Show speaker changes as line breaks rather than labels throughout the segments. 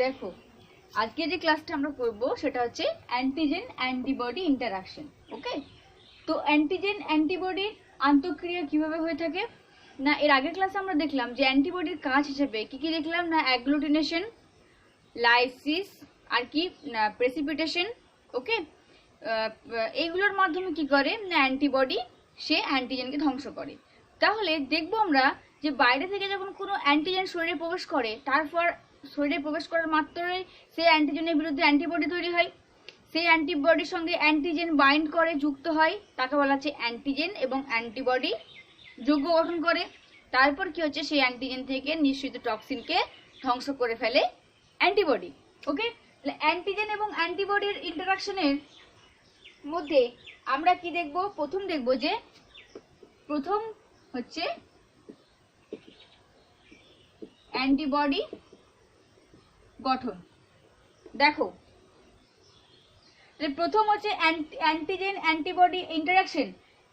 দেখো আজকে যে ক্লাসটা আমরা করব সেটা হচ্ছে অ্যান্টিজেন অ্যান্টিবডি ইন্টারঅ্যাকশন। ওকে, তো অ্যান্টিজেন অ্যান্টিবডির আন্তঃক্রিয়া কিভাবে হয়ে থাকে না, এর আগের ক্লাসে আমরা দেখলাম যে অ্যান্টিবডির কাজ হিসেবে কি কি দেখলাম না, অ্যাগ্লুটিনেশন, লাইসিস আর কি না প্রেসিপিটেশন। ওকে, এইগুলোর মাধ্যমে কি করে না অ্যান্টিবডি সে অ্যান্টিজেনকে ধ্বংস করে। তাহলে দেখবো আমরা যে বাইরে থেকে যখন কোনো অ্যান্টিজেন শরীরে প্রবেশ করে, তারপর শরীরে প্রবেশ করার মাত্রই সেই অ্যান্টিজেনের বিরুদ্ধে অ্যান্টিবডি তৈরি হয়। সেই অ্যান্টিবডির সঙ্গে অ্যান্টিজেন বাইন্ড করে যুক্ত হয়, তাকে বলা হচ্ছে অ্যান্টিজেন, এবং অ্যান্টিবডি যৌগ গঠন করে। তারপর কি হচ্ছে, সেই অ্যান্টিজেন থেকে নিঃসৃত টক্সিনকে ধ্বংস করে ফেলে অ্যান্টিবডি। ওকে, তাহলে অ্যান্টিজেন এবং অ্যান্টিবডির ইন্টারাকশনের মধ্যে আমরা কি দেখব, প্রথম দেখব যে প্রথম হচ্ছে অ্যান্টিবডি গঠন। দেখো প্রথম হচ্ছে অ্যান্টিজেন অ্যান্টিবডি ইন্টারাকশন।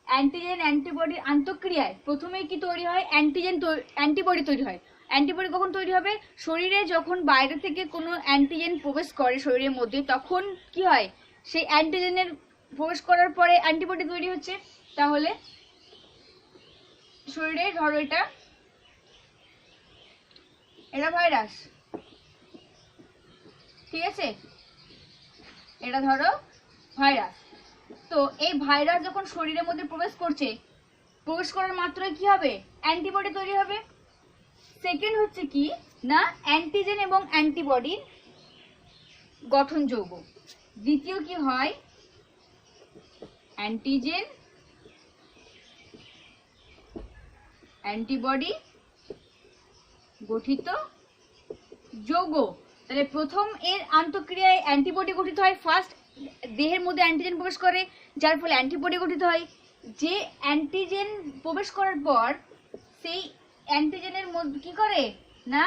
অ্যান্টিজেন অ্যান্টিবডির আন্তঃক্রিয়ায় প্রথমেই কি তৈরি হয়, অ্যান্টিবডি তৈরি হয়। অ্যান্টিবডি কখন তৈরি হবে, শরীরে যখন বাইরে থেকে কোনো অ্যান্টিজেন প্রবেশ করে শরীরের মধ্যে, তখন কি হয়, সেই অ্যান্টিজেনের প্রবেশ করার পরে অ্যান্টিবডি তৈরি হচ্ছে। তাহলে শরীরে ধরো এটা ভাইরাস, ঠিক আছে, এটা ধরো ভাইরাস। তো এই ভাইরাস যখন শরীরের মধ্যে প্রবেশ করছে, প্রবেশ করার মাত্রই কি হবে, অ্যান্টিবডি তৈরি হবে। সেকেন্ড হচ্ছে কি না অ্যান্টিজেন এবং অ্যান্টিবডির গঠন যৌগ। দ্বিতীয় কি হয়, অ্যান্টিজেন অ্যান্টিবডি গঠিত যৌগ। তাহলে প্রথম এর আন্তঃক্রিয়ায় অ্যান্টিবডি গঠিত হয়, ফার্স্ট দেহের মধ্যে অ্যান্টিজেন প্রবেশ করে যার ফলে অ্যান্টিবডি গঠিত হয়। যে অ্যান্টিজেন প্রবেশ করার পর সেই অ্যান্টিজেনের মধ্যে কি করে না,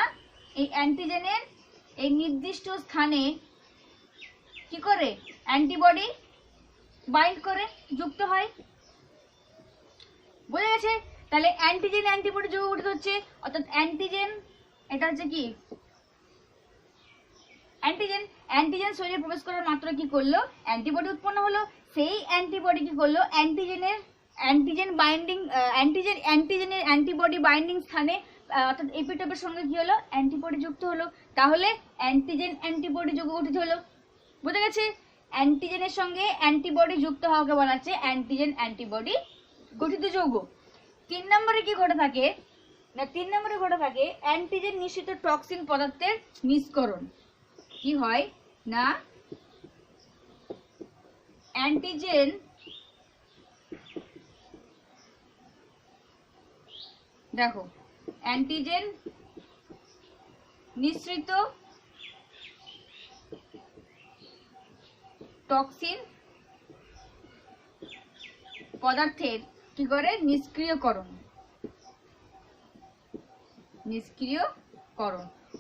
এই অ্যান্টিজেনের এই নির্দিষ্ট স্থানে কি করে অ্যান্টিবডি বাইন্ড করে যুক্ত হয়। বোঝা গেছে? তাহলে অ্যান্টিজেন অ্যান্টিবডি যৌগ গঠিত হচ্ছে, অর্থাৎ অ্যান্টিজেন, এটা হচ্ছে কি অ্যান্টিজেন শরীরে প্রবেশ করার মাত্র কি করলো, অ্যান্টিবডি উৎপন্ন হলো। সেই অ্যান্টিবডি কি করলো, অ্যান্টিজেনের অ্যান্টিবডি বাইন্ডিং স্থানে অর্থাৎ এপিটোপের সঙ্গে কি হলো, অ্যান্টিবডি যুক্ত হলো। তাহলে অ্যান্টিজেন অ্যান্টিবডি যৌগ গঠিত হলো। বুঝা গেছে? অ্যান্টিজেনের সঙ্গে অ্যান্টিবডি যুক্ত হওয়াকে বলা হচ্ছে অ্যান্টিজেন অ্যান্টিবডি গঠিত যৌগ। 3 নম্বরে কি ঘটে থাকে না, 3 নম্বরে ঘটে থাকে অ্যান্টিজেন নিঃসৃত টক্সিন পদার্থের নিষ্করণ। কি হয় না অ্যান্টিজেন দেখো অ্যান্টিজেন নিঃসৃত টক্সিন পদার্থের কি করে নিষ্ক্রিয়করণ।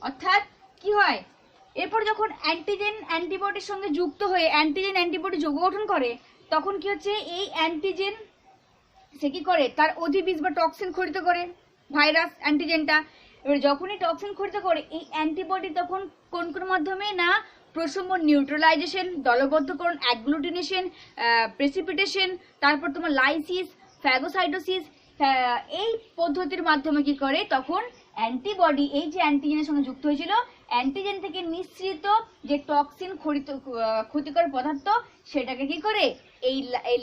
অর্থাৎ কি হয়, এরপর যখন অ্যান্টিজেন অ্যান্টিবডির সঙ্গে যুক্ত হয়ে অ্যান্টিজেন অ্যান্টিবডি যৌগ গঠন করে, তখন কি হচ্ছে, এই অ্যান্টিজেন সে কি করে তার অধিবীজ বা টক্সিন খরিত করে, ভাইরাস অ্যান্টিজেনটা। এবার যখনই টক্সিন খরিত করে, এই অ্যান্টিবডি তখন কোন কোন মাধ্যমে না প্রশম নিউট্রালাইজেশন, দলবদ্ধকরণ, অ্যাগ্লুটিনেশন, প্রেসিপিটেশন, তারপর তোমার লাইসিস, ফ্যাগোসাইটোসিস, এই পদ্ধতির মাধ্যমে কি করে, তখন অ্যান্টিবডি এই যে অ্যান্টিজেনের সঙ্গে যুক্ত হয়েছিল, অ্যান্টিজেন থেকে নিঃসৃত যে টক্সিন ক্ষতিকর পদার্থ, সেটাকে কি করে এই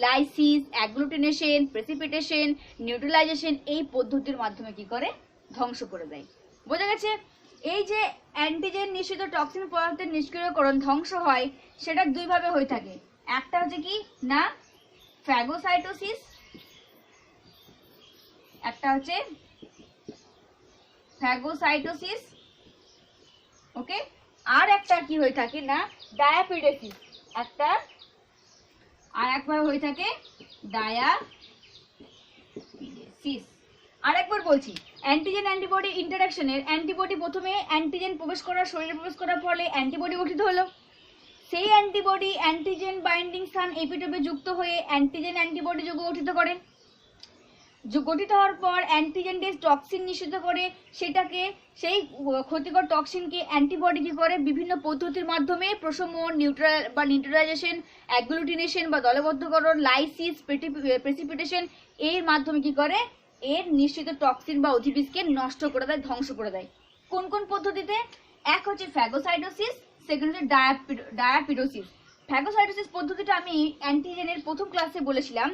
লাইসিস, অ্যাগ্লুটিনেশন, প্রেসিপিটেশন, নিউট্রালাইজেশন এই পদ্ধতির মাধ্যমে কি করে ধ্বংস করে দেয়। বোঝা গেছে? এই যে অ্যান্টিজেন নিঃসৃত টক্সিন পদার্থের নিষ্ক্রিয়করণ ধ্বংস হয়, সেটা দুই ভাবে হয়ে থাকে। একটা হচ্ছে কি না ফ্যাগোসাইটোসিস, একটা হচ্ছে ফ্যাগোসাইটোসিস। ওকে, আর একটা কি হয়ে থাকে না ডায়াপিডেসিস, আর একবার হয়ে থাকে ডায়াপিডেসিস। আর একবার বলছি, অ্যান্টিজেন অ্যান্টিবডি ইন্টারাকশনের অ্যান্টিবডি প্রথমে অ্যান্টিজেন প্রবেশ করার শরীরে প্রবেশ করার ফলে অ্যান্টিবডি গঠিত হলো। সেই অ্যান্টিবডি অ্যান্টিজেন বাইন্ডিং স্থান এপিটোপে যুক্ত হয়ে অ্যান্টিজেন অ্যান্টিবডি যৌগ গঠিত করে। গঠিত হওয়ার পর অ্যান্টিজেন ডেস টক্সিন নিঃসৃত করে, সেটাকে সেই ক্ষতিকর টক্সিনকে অ্যান্টিবডি কি করে বিভিন্ন পদ্ধতির মাধ্যমে প্রশমন, নিউট্রালাইজেশন, অ্যাগ্লুটিনেশন বা দলবদ্ধকরণ, লাইসিস, প্রেসিপিটেশন এর মাধ্যমে কি করে এর নিঃসৃত টক্সিন বা অধিবিষকে নষ্ট করে দেয়, ধ্বংস করে দেয়। কোন কোন পদ্ধতিতে? এক হচ্ছে ফ্যাগোসাইটোসিস, সেকেন্ড হচ্ছে ডায়াপিডোসিস। ফ্যাগোসাইটোসিস পদ্ধতিটা আমি অ্যান্টিজেনের প্রথম ক্লাসে বলেছিলাম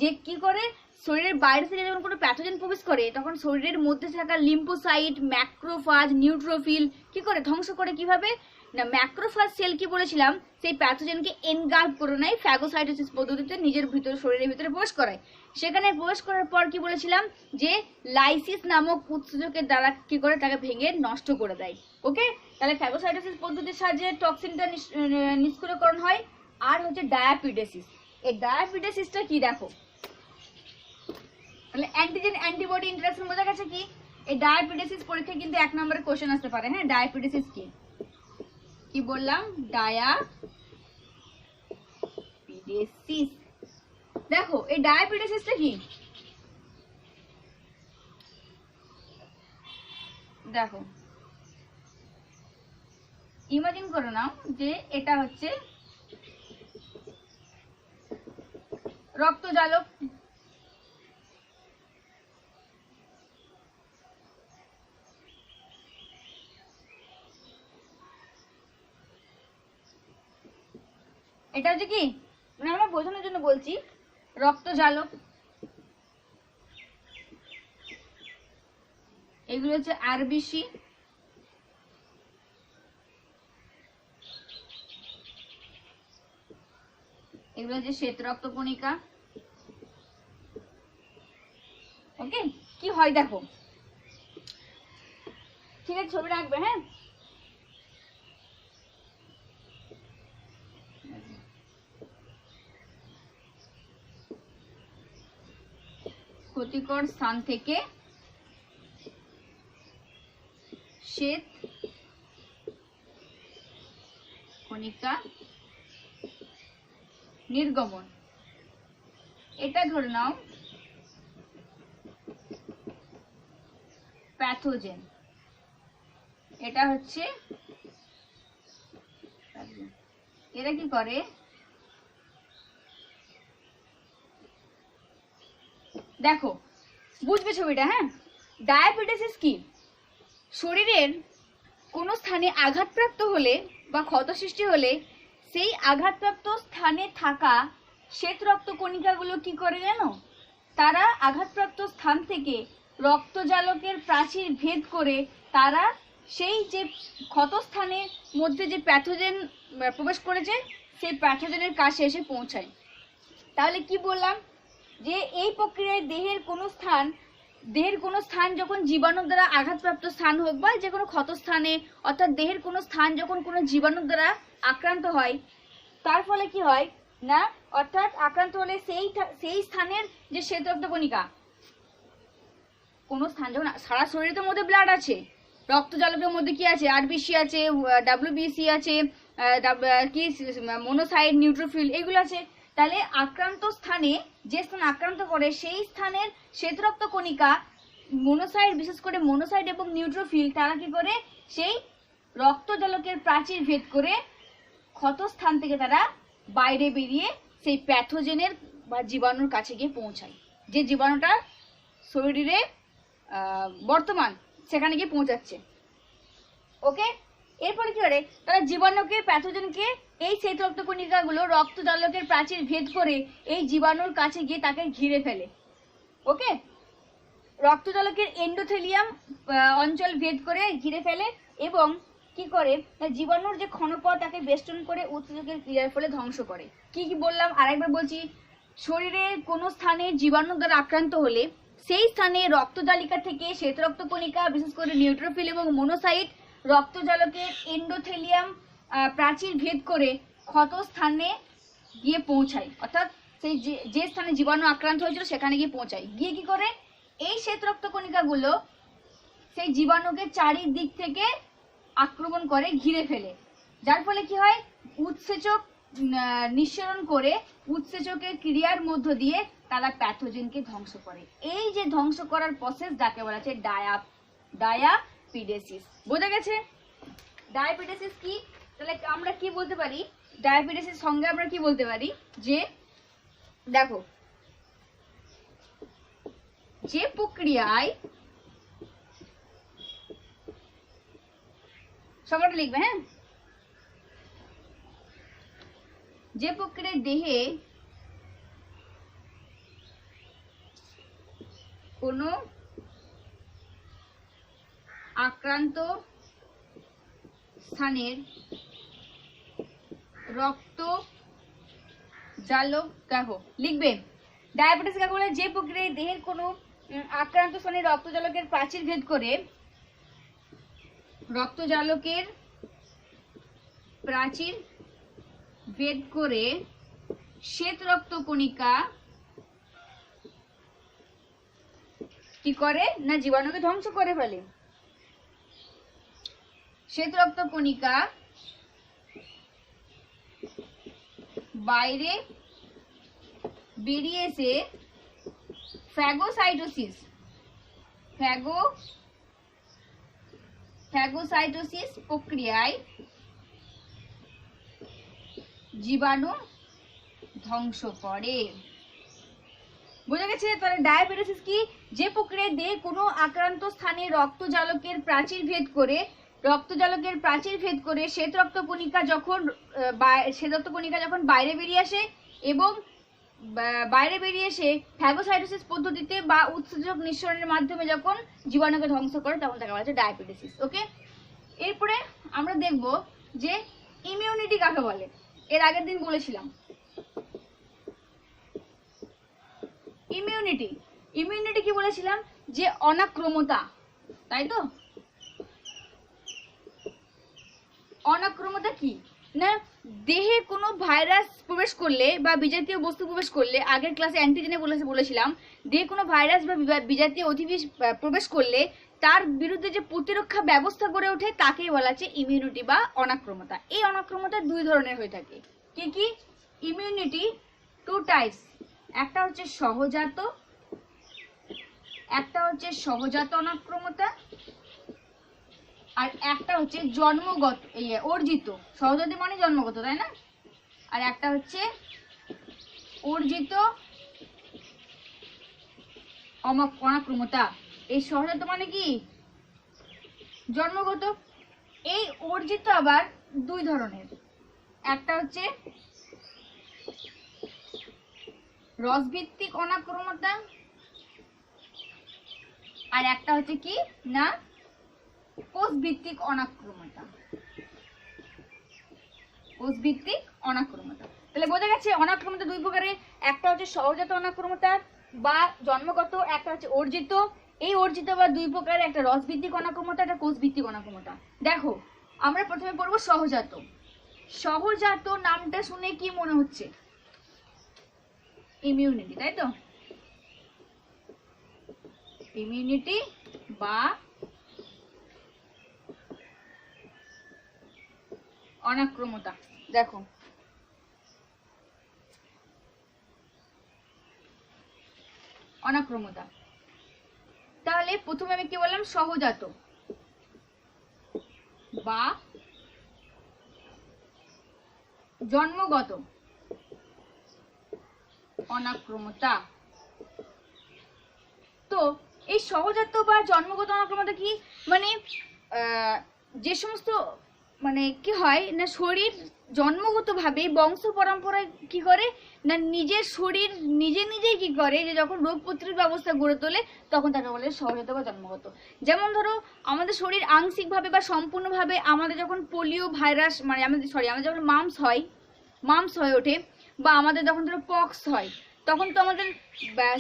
যে কি করে শরীরের বাইরে থেকে যখন কোনো প্যাথোজেন প্রবেশ করে তখন শরীরের মধ্যে থাকা লিম্ফোসাইট, ম্যাক্রোফাজ, নিউট্রোফিল কি করে ধ্বংস করে। কিভাবে না, ম্যাক্রোফাজ সেল কি বলেছিলাম সেই প্যাথোজেনকে এনগাল্ফ করে নেয় ফ্যাগোসাইটোসিস পদ্ধতিতে, নিজের ভিতরে শরীরের ভিতরে প্রবেশ করায়। সেখানে প্রবেশ করার পর কি বলেছিলাম যে লাইসিস নামক উৎসেচকের দ্বারা কি করে তাকে ভেঙে নষ্ট করে দেয়। ওকে, তাহলে ফ্যাগোসাইটোসিস পদ্ধতির সাহায্যে টক্সিনটা নিষ্ক্রিয়করণ হয়। আর হচ্ছে ডায়াপিডেসিস। এই ডায়াপিডেসিসটা কি দেখো, তাহলে অ্যান্টিজেন অ্যান্টিবডি ইন্টারঅ্যাকশন বোঝা গেছে কি। এই ডায়াপিডেসিস পরীক্ষায় কিন্তু 1 নম্বরে কোশ্চেন আসতে পারে। হ্যাঁ, ডায়াপিডেসিস কি বললাম, ডায়াপিডেসিস। দেখো এই ডায়াপিডেসিসটা কি, দেখো ইমাজিন করে নাও যে এটা হচ্ছে রক্তজালক, এটা হচ্ছে কি আমরা বোঝানোর জন্য বলছি রক্তজালক, এগুলো হচ্ছে আরবিসি, এগুলো হচ্ছে শ্বেত রক্তকণিকা। ওকে, কি হয় দেখো, ঠিক আছে ছবি রাখবে। হ্যাঁ, ক্ষতিকর স্থান থেকে শ্বেত কণিকা নির্গমন, এটা ধরে নাও প্যাথোজেন, এটা হচ্ছে এরা কি করে দেখো, বুঝবে ছবিটা। হ্যাঁ, ডায়াপিডেসিস কি, শরীরের কোনো স্থানে আঘাতপ্রাপ্ত হলে বা ক্ষত সৃষ্টি হলে সেই আঘাতপ্রাপ্ত স্থানে থাকা শ্বেত রক্তকণিকাগুলো কি করে জানো, তারা আঘাতপ্রাপ্ত স্থান থেকে রক্তজালকের প্রাচীর ভেদ করে তারা সেই যে ক্ষতস্থানের মধ্যে যে প্যাথোজেন প্রবেশ করেছে সেই প্যাথোজেনের কাছে এসে পৌঁছায়। তাহলে কি বললাম যে এই প্রক্রিয়ায় দেহের কোনো স্থান যখন জীবাণুর দ্বারা আঘাতপ্রাপ্ত স্থান হোক বা যে কোনো ক্ষতস্থানে, অর্থাৎ দেহের কোনো স্থান যখন কোনো জীবাণুর দ্বারা আক্রান্ত হয় তার ফলে কি হয় না, অর্থাৎ আক্রান্ত হলে সেই স্থানের যে শ্বেত রক্তকণিকা, কোনো স্থান যখন সারা শরীরের মধ্যে ব্লাড আছে, রক্তজালকের মধ্যে কি আছে, আরবিসি আছে, ডাব্লিউবিসি আছে, কি মনোসাইট, নিউট্রোফিল এগুলো আছে। তাহলে আক্রান্ত স্থানে যে স্থান আক্রান্ত করে সেই স্থানের শ্বেত রক্তকণিকা মনোসাইট, বিশেষ করে মনোসাইট এবং নিউট্রোফিল তারা কি করে সেই রক্তজালকের প্রাচীর ভেদ করে ক্ষতস্থান থেকে তারা বাইরে বেরিয়ে সেই প্যাথোজেনের বা জীবাণুর কাছে গিয়ে পৌঁছায়, যে জীবাণুটা শরীরে বর্তমান সেখানে গিয়ে পৌঁছাচ্ছে। ওকে, এরপরে কি করে তারা জীবাণুকে, প্যাথোজেনকে এই শ্বেত রক্তকণিকাগুলো রক্তজালকের প্রাচীর ভেদ করে এই জীবাণুর কাছে গিয়ে তাকে ঘিরে ফেলে। ওকে, রক্তজালকের এন্ডোথেলিয়াম অঞ্চল ভেদ করে ঘিরে ফেলে এবং কি করে জীবাণুর যে ক্ষণপথ তাকে বেষ্টন করে উৎসেচকের ক্রিয়ার ফলে ধ্বংস করে। কি কি বললাম আরেকবার বলছি, শরীরের কোনো স্থানে জীবাণু দ্বারা আক্রান্ত হলে সেই স্থানে রক্তজালিকা থেকে শ্বেত রক্তকণিকা, বিশেষ করে নিউট্রোফিল এবং মনোসাইট রক্তজালকের এন্ডোথেলিয়াম প্রাচীর ভেদ করে ক্ষত স্থানে গিয়ে পৌঁছায়, অর্থাৎ সেই যে স্থানে জীবাণু আক্রান্ত হয়েছিল সেখানে গিয়ে পৌঁছায়। গিয়ে কি করে এই শ্বেত রক্তকণিকাগুলো সেই জীবাণুকে চারিদিক থেকে আক্রমণ করে, ঘিরে ফেলে, যার ফলে কি হয় উৎসেচক নিঃসরণ করে উৎসেচকের ক্রিয়ার মধ্য দিয়ে তারা প্যাথোজেনকে ধ্বংস করে। এই যে ধ্বংস করার প্রসেস যাকে বলা হচ্ছে ডায়াপিডেসিস। বোঝা গেছে ডায়াপিডেসিস কি? তাহলে আমরা কি বলতে পারি ডায়াপিডেসিস সঙ্গে আমরা কি বলতে পারি, যে দেখো যে প্রক্রিয়ায় সবাই লিখবে, হ্যাঁ, যে প্রক্রিয়ায় দেহে কোনো আক্রান্ত স্থানের রক্ত জালক, দেখো লিখবে ডায়াবেটিস কাকে বলে? যে প্রক্রিয়ায় দেহের কোনো আক্রান্ত স্থানে রক্তজালকের প্রাচীর ভেদ করে রক্তজালকের প্রাচীর ভেদ করে শ্বেত রক্তকণিকা কি করে না জীবাণুকে ধ্বংস করে ফেলে। শ্বেত রক্তকণিকা বাইরে বেরিয়ে এসে ফ্যাগোসাইটোসিস প্রক্রিয়ায় জীবাণু ধ্বংস করে। বোঝা গেছে? তাহলে ডায়াবেটিস কি? যে প্রক্রিয়ায় দেহে কোনো আক্রান্ত স্থানে রক্তজালকের প্রাচীর ভেদ করে শ্বেত রক্তকণিকা যখন বাইরে বেরিয়ে আসে এবং বাইরে বেরিয়ে এসে ফ্যাগোসাইটোসিস পদ্ধতিতে বা উৎসেচক নিঃসরণের মাধ্যমে যখন জীবাণুকে ধ্বংস করে তখন তাকে বলা হচ্ছে ডায়াবেটিস। ওকে, এরপরে আমরা দেখব যে ইমিউনিটি কাকে বলে। এর আগের দিন বলেছিলাম ইমিউনিটি কি বলেছিলাম? যে অনাক্রমতা, তাই তো? অনাক্রমতা কি না দেহে কোনো ভাইরাস প্রবেশ করলে বা বিজাতীয় বস্তু প্রবেশ করলে, আগের ক্লাসে অ্যান্টিজেনে বলেছিলাম দেহে কোনো ভাইরাস বা বিজাতীয় অধিবিষ প্রবেশ করলে তার বিরুদ্ধে যে প্রতিরক্ষা ব্যবস্থা গড়ে ওঠে তাকেই বলা হচ্ছে ইমিউনিটি বা অনাক্রমতা। এই অনাক্রমতা দুই ধরনের হয়ে থাকে। কি কি? ইমিউনিটি টু টাইপস, একটা হচ্ছে সহজাত অনাক্রমতা, আর একটা হচ্ছে জন্মগত অর্জিত। সহজাত মানে জন্মগত, তাই না? আর একটা হচ্ছে অর্জিত অনাক্রমতা। এই সহজাত মানে কি? জন্মগত। এই অর্জিত আবার দুই ধরনের, একটা হচ্ছে রসভিত্তিক অনাক্রমতা, আর একটা হচ্ছে কি না কোষভিত্তিক অনাক্রমতা। তাহলে বোঝা গেছে অনাক্রমতা দুই প্রকারের, একটা হচ্ছে সহজাত অনাক্রমতা বা জন্মগত, একটা হচ্ছে অর্জিত। এই অর্জিত বা দুই প্রকারের, একটা রসভিত্তিক অনাক্রমতা, একটা কোষভিত্তিক অনাক্রমতা। দেখো আমরা প্রথমে পড়বো সহজাত। সহজাত নামটা শুনে কি মনে হচ্ছে? ইমিউনিটি, তাই তো? ইমিউনিটি বা অনাক্রমতা। দেখো অনাক্রমতা, তাহলে প্রথমে আমি কি বললাম? সহজাত বা জন্মগত অনাক্রমতা। তো এই সহজাত বা জন্মগত অনাক্রমতা কি? মানে যে সমস্ত মানে কি হয় না শরীর জন্মগতভাবে বংশ পরম্পরায় কি করে না নিজের শরীর নিজেই কি করে যে যখন রোগ প্রতিরোধ ব্যবস্থা গড়ে তোলে তখন তাকে বলে সহজাত বা জন্মগত। যেমন ধরো আমাদের শরীর আংশিকভাবে বা সম্পূর্ণভাবে আমাদের যখন পোলিও ভাইরাস মানে আমাদের যখন মাম্পস হয়ে ওঠে বা আমাদের যখন ধরো পক্স হয় তখন তো আমাদের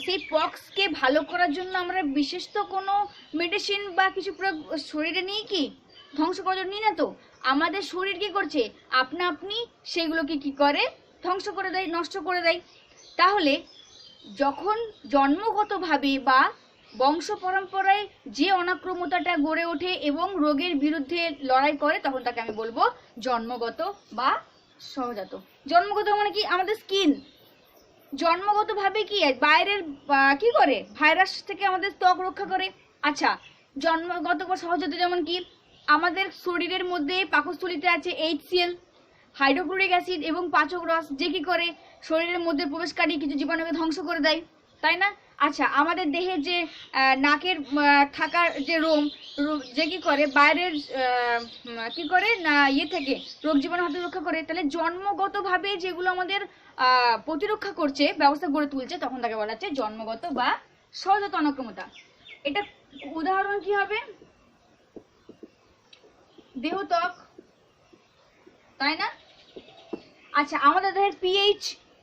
সেই পক্সকে ভালো করার জন্য আমরা বিশেষ তো কোনো মেডিসিন বা কিছু শরীরে নিয়ে কি ধ্বংস করার জন্য নিই না। তো আমাদের শরীর কি করছে আপনি সেগুলোকে কি করে ধ্বংস করে দেয়, নষ্ট করে দেয়। তাহলে যখন জন্মগতভাবে বা বংশ পরম্পরায় যে অনাক্রমতাটা গড়ে ওঠে এবং রোগের বিরুদ্ধে লড়াই করে তখন তাকে আমি বলবো জন্মগত বা সহজাত। জন্মগত মানে কি? আমাদের স্কিন জন্মগতভাবে কি বাইরের কি করে ভাইরাস থেকে আমাদের ত্বক রক্ষা করে। আচ্ছা, জন্মগত বা সহজাত যেমন কি আমাদের শরীরের মধ্যে পাকস্থলীতে আছে HCl, হাইড্রোক্লোরিক অ্যাসিড এবং পাচক রস, যে কি করে শরীরের মধ্যে প্রবেশকারী কিছু জীবাণুকে ধ্বংস করে দেয়, তাই না? আচ্ছা, আমাদের দেহে যে নাকের থাকার যে রোম, যে কি করে বাইরের কি করে না থেকে রোগ জীবাণু হাতে রক্ষা করে। তাহলে জন্মগতভাবে যেগুলো আমাদের প্রতিরক্ষা করছে, ব্যবস্থা গড়ে তুলছে, তখন তাকে বলা হচ্ছে জন্মগত বা সহজাত অনাক্রম্যতা। এটা উদাহরণ কি হবে? দেহত্বক, তাই না? আচ্ছা, আমাদের দেহের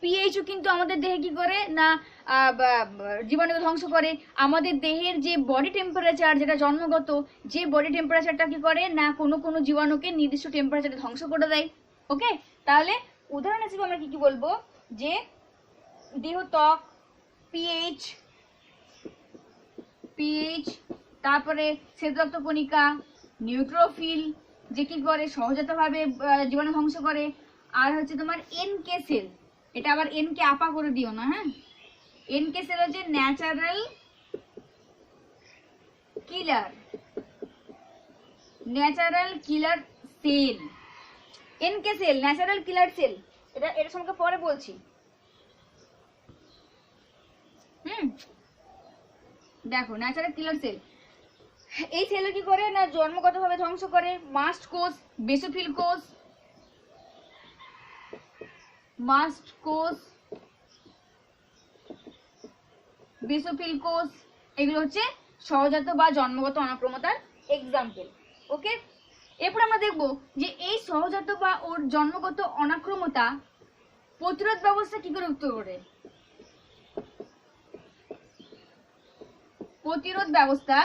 পিএইচও কিন্তু আমাদের দেহে কি করে না জীবাণুকে ধ্বংস করে। আমাদের দেহের যে বডি টেম্পারেচার, যেটা জন্মগত, যে বডি টেম্পারেচারটা কি করে না কোনো জীবাণুকে নির্দিষ্ট টেম্পারেচারে ধ্বংস করে দেয়। ওকে, তাহলে উদাহরণ হিসেবে আমরা কি বলবো যে দেহত্বক, পিএইচ, তারপরে শ্বেতরক্ত কণিকা, নিউট্রোফিল, যে কি করে সহজাতভাবে জীবাণু ধ্বংস করে। আর হচ্ছে তোমার NK সেল, এটা আবার NK আপা করে দিও না, হ্যাঁ। NK সেল হচ্ছে ন্যাচারাল কিলার সেল। NK সেল ন্যাচারাল কিলার সেল, এটা সম্পর্কে পরে বলছি। দেখো, ন্যাচারাল কিলার সেল, এই সেল কি করে না জন্মগতভাবে ধ্বংস করে মাস্ট কোষ, বেসোফিল কোষ, বেসোফিল কোষ, এগুলো হচ্ছে সহজাত বা জন্মগত অনাক্রম্যতার এক্সাম্পল। ওকে, এরপর আমরা দেখব যে এই সহজাত বা ওর জন্মগত অনাক্রম্যতা প্রতিরোধ ব্যবস্থা কি করে উত্তর করে। প্রতিরোধ ব্যবস্থা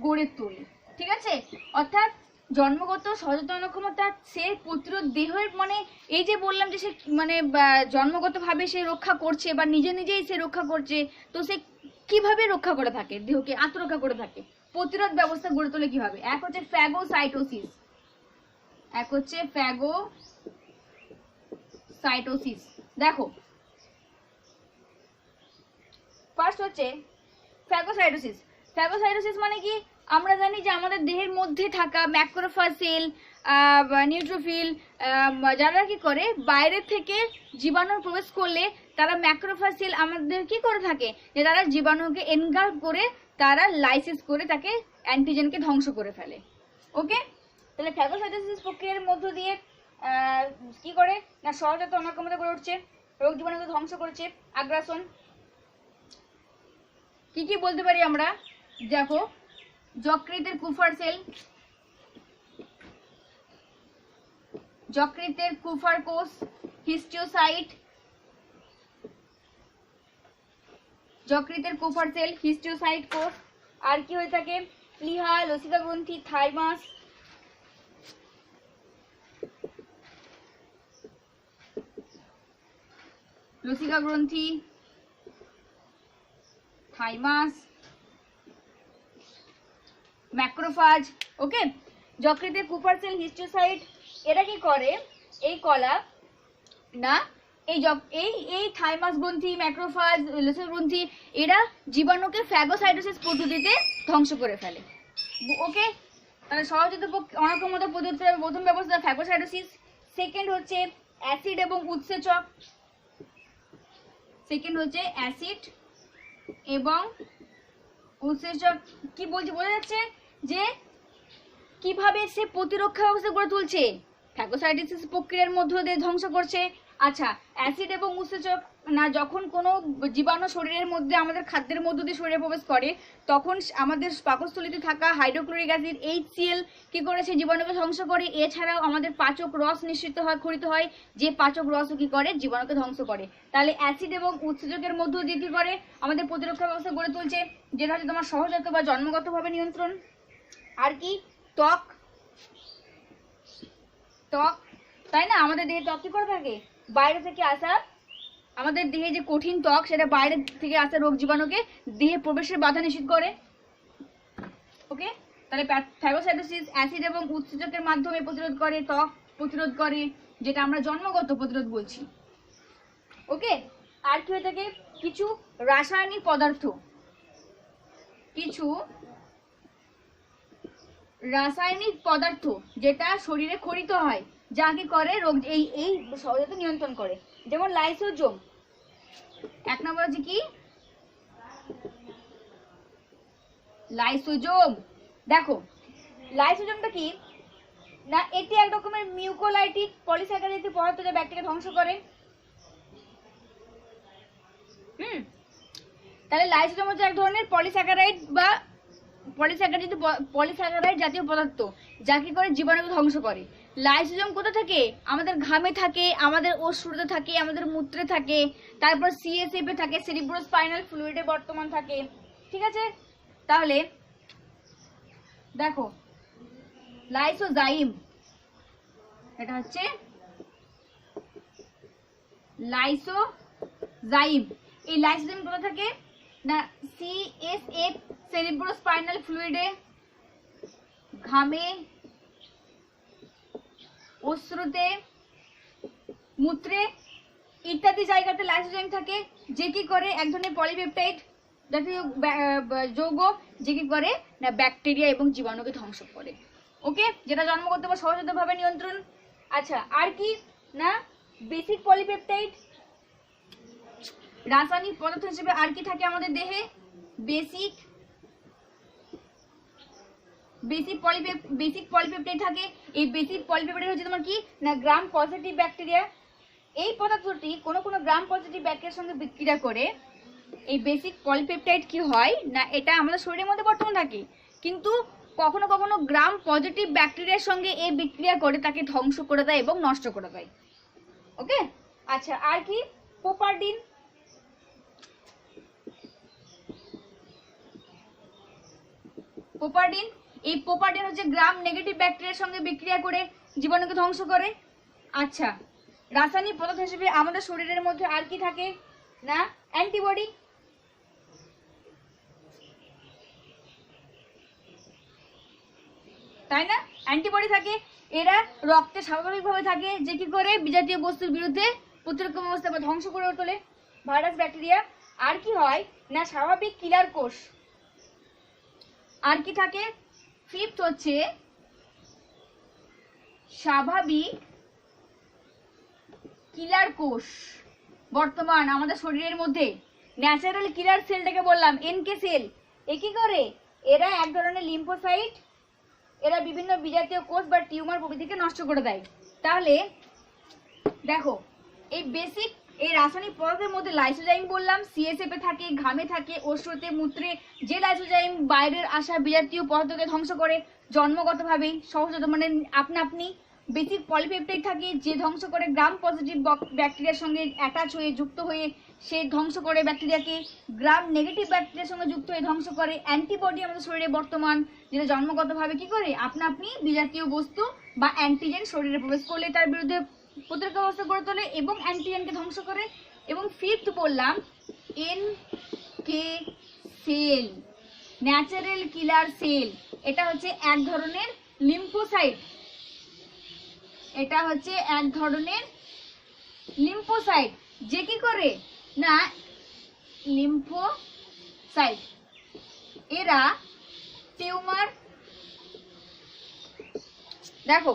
গড়ে তোলে, ঠিক আছে। অর্থাৎ জন্মগত সহজাত অনাক্রম্যতা সে প্রতিরোধ দেহের, মানে এই যে বললাম যে সে মানে জন্মগতভাবে সে রক্ষা করছে বা নিজেই সে রক্ষা করছে, তো সে কিভাবে রক্ষা করে থাকে, দেহকে আত্মরক্ষা করে থাকে, প্রতিরোধ ব্যবস্থা গড়ে তোলে কিভাবে। এক হচ্ছে ফ্যাগোসাইটোসিস, দেখো ফার্স্ট হচ্ছে ফ্যাগোসাইটোসিস মানে কি আমরা জানি যে আমাদের দেহের মধ্যে থাকা ম্যাক্রোফাজ সেল, নিউট্রোফিল, যারা কি করে বাইরে থেকে জীবাণু প্রবেশ করলে তারা ম্যাক্রোফাজ সেল আমাদের কি করে থাকে যে তারা জীবাণুকে এনগাল্ফ করে তারা লাইসিস করে তাকে অ্যান্টিজেনকে ধ্বংস করে ফেলে। ওকে, তাহলে ফ্যাগোসাইটোসিস প্রক্রিয়ার মধ্য দিয়ে কি করে না সহজাত অনাক্রম্যতা গড়ে উঠছে, রোগ জীবাণুকে ধ্বংস করছে, আগ্রাসন। কি কি বলতে পারি আমরা? দেখো, যকৃতের কুফার কোষ, হিস্টিওসাইট, কোষ। আর কি হয়ে থাকে? প্লীহা, লসিকা গ্রন্থি, থাইমাস, ম্যাক্রোফাজ। ওকে, যকৃতের কুপার সেল, হিস্টোসাইট, এরা কি করে এই কলা না এই থাইমাস গ্রন্থি, ম্যাক্রোফাজ, লসিকা গ্রন্থি, এরা জীবাণুকে ফ্যাগোসাইটোসিস পদ্ধতিতে ধ্বংস করে ফেলে। ওকে, তাহলে সহজাত অনাক্রম্যতা পদ্ধতির প্রথম ব্যবস্থা ফ্যাগোসাইটোসিস। সেকেন্ড হচ্ছে অ্যাসিড এবং উৎসেচক, কি বলছি বোঝা যাচ্ছে যে কিভাবে সে প্রতিরক্ষা ব্যবস্থা গড়ে তুলছে, ফ্যাগোসাইটোসিস প্রক্রিয়ার মধ্য দিয়ে ধ্বংস করছে। আচ্ছা, অ্যাসিড এবং উৎসেচক না যখন কোনো জীবাণু শরীরের মধ্যে আমাদের খাদ্যের মধ্য দিয়ে শরীরে প্রবেশ করে তখন আমাদের পাকস্থলীতে থাকা হাইড্রোক্লোরিক অ্যাসিড HCl কি করে সেই জীবাণুকে ধ্বংস করে। এছাড়াও আমাদের পাচক রস খরিত হয়, যে পাচক রসও কি করে জীবাণুকে ধ্বংস করে। তাহলে অ্যাসিড এবং উৎসেচকের মধ্য দিয়ে কি করে আমাদের প্রতিরক্ষা ব্যবস্থা গড়ে তুলছে, যেটা হচ্ছে তোমার সহজাত বা জন্মগতভাবে নিয়ন্ত্রণ। আর কি ত্বক, তাই না? আমাদের দেহে ত্বক কি করে থাকে, বাইরে থেকে আসা, আমাদের দেহে যে কঠিন ত্বক সেটা বাইরে থেকে আসা রোগ জীবাণুকে দেহে প্রবেশের বাধা নিষেধ করে। ওকে, তাহলে ফ্যাগোসাইটোসিস অ্যাসিড এবং উৎসেচকের মাধ্যমে প্রতিরোধ করে, ত্বক প্রতিরোধ করে, যেটা আমরা জন্মগত প্রতিরোধ বলছি। ওকে, আর কি হয়ে থাকে, কিছু রাসায়নিক পদার্থ, কিছু রাসায়নিক পদার্থ যেটা শরীরে ক্ষরিত হয়, যা কি করে রোগ এই সহজতা নিয়ন্ত্রণ করে। যেমন লাইসোজোম, এক নম্বর হচ্ছে কি লাইসোজোম। দেখো লাইসোজোমটা কি না, এটি এক রকমের মিউকোলাইটিক পলিস্যাকারাইড পদার্থ যা ব্যাকটেরিয়া ধ্বংস করে। তাহলে লাইসোজোম হচ্ছে এক ধরনের পলিস্যাকারাইড বা পলিস্যাকারাইড জাতীয় পদার্থ যা কি করে জীবাণুকে ধ্বংস করে। লাইসোজোম কোথায় থাকে, আমাদের ঘামে থাকে, আমাদের অশ্রুতে থাকে, আমাদের মূত্রে থাকে, তারপর সিএসএফ এ থাকে, সেরিব্রোস্পাইনাল ফ্লুইডে বর্তমান থাকে। ঠিক আছে, তাহলে দেখো লাইসোজাইম, এটা হচ্ছে লাইসোজাইম। এই লাইসোজাইম কোথায় থাকে না, সিএসএফ, সেরিব্রোস্পাইনাল ফ্লুইডে, ঘামে, অশ্রুতে, মূত্রে ইত্যাদি জায়গাতে লাইসোজাইম থাকে, যে কি করে এক ধরনের পলিপেপটাইড জাতীয় যৌগ, যে কি করে না ব্যাকটেরিয়া এবং জীবাণুকে ধ্বংস করে। ওকে, যেটা জন্মগত বা সহজাতভাবে নিয়ন্ত্রণ। আচ্ছা, আর কি না বেসিক পলিপেপটাইড, রাসায়নিক পদার্থ হিসেবে আর কি থাকে আমাদের দেহে, বেসিক পলিপেপটাইড থাকে। এই বেসিক পলিপেপটাইড হচ্ছে তোমার কি না গ্রাম পজিটিভ ব্যাকটেরিয়া। এই পদার্থটি কোনো গ্রাম পজিটিভ ব্যাকটেরিয়ার সঙ্গে বিক্রিয়া করে এই বেসিক পলিপেপটাইড কি হয় না, এটা আমাদের শরীরের মধ্যে বর্তমান থাকে, কিন্তু কখনো কখনো গ্রাম পজিটিভ ব্যাকটেরিয়ার সঙ্গে এই বিক্রিয়া করে তাকে ধ্বংস করে দেয় এবং নষ্ট করে দেয়। ওকে, আচ্ছা, আর কি পোপারডিন, এই পোপারডিন হচ্ছে গ্রাম নেগেটিভ ব্যাকটেরিয়ার সঙ্গে বিক্রিয়া করে জীবাণুকে ধ্বংস করে। আচ্ছা, রাসায়নিক পদার্থ হিসেবে আমাদের শরীরের মধ্যে আর কি থাকে না অ্যান্টিবডি। তাই না, অ্যান্টিবডি থাকে, এরা রক্তে স্বাভাবিকভাবে থাকে, যে কি করে বিজাতীয় বস্তুর বিরুদ্ধে প্রতিরক্ষা ব্যবস্থা বা ধ্বংস করে তোলে, ভাইরাস ব্যাকটেরিয়া। আর কি হয় না স্বাভাবিক কিলার কোষ। আর কি থাকে, ফিফথ হচ্ছে স্বাভাবিক কিলার কোষ। বর্তমান আমাদের শরীরের মধ্যে ন্যাচারাল কিলার সেলটাকে বললাম এনকে সেল। এ কি করে, এরা এক ধরনের লিম্ফোসাইট, এরা বিভিন্ন বিজাতীয় কোষ বা টিউমার প্রভৃতিকে নষ্ট করে দেয়। তাহলে দেখো এই বেসিক এই রাসায়নিক পদার্থের মধ্যে লাইসোজাইম বললাম, সিএসএফ এ থাকে, ঘামে থাকে, অশ্রুতে, মূত্রে। যে লাইসোজাইম বাইরের আসা বিজাতীয় পদার্থকে ধ্বংস করে জন্মগতভাবেই সহজাত, মানে আপনি বেসিক পলিপেপটাইড থাকে, যে ধ্বংস করে গ্রাম পজিটিভ ব্যাকটেরিয়ার সঙ্গে অ্যাটাচ হয়ে যুক্ত হয়ে সে ধ্বংস করে ব্যাকটেরিয়াকে, গ্রাম নেগেটিভ ব্যাকটেরিয়ার সঙ্গে যুক্ত হয়ে ধ্বংস করে। অ্যান্টিবডি আমাদের শরীরে বর্তমান, যেটা জন্মগতভাবে কি করে আপনি বিজাতীয় বস্তু বা অ্যান্টিজেন শরীরে প্রবেশ করলে তার বিরুদ্ধে প্রতিরক্ষা ব্যবস্থা গড়ে তোলে এবং অ্যান্টিজেনকে ধ্বংস করে। এবং ফিফথ বললাম এনকে সেল, ন্যাচারাল কিলার সেল। এটা হচ্ছে এক ধরনের লিম্ফোসাইট, এটা হচ্ছে এক ধরনের লিম্ফোসাইট, যে কি করে না লিম্ফোসাইট, এরা টিউমার, দেখো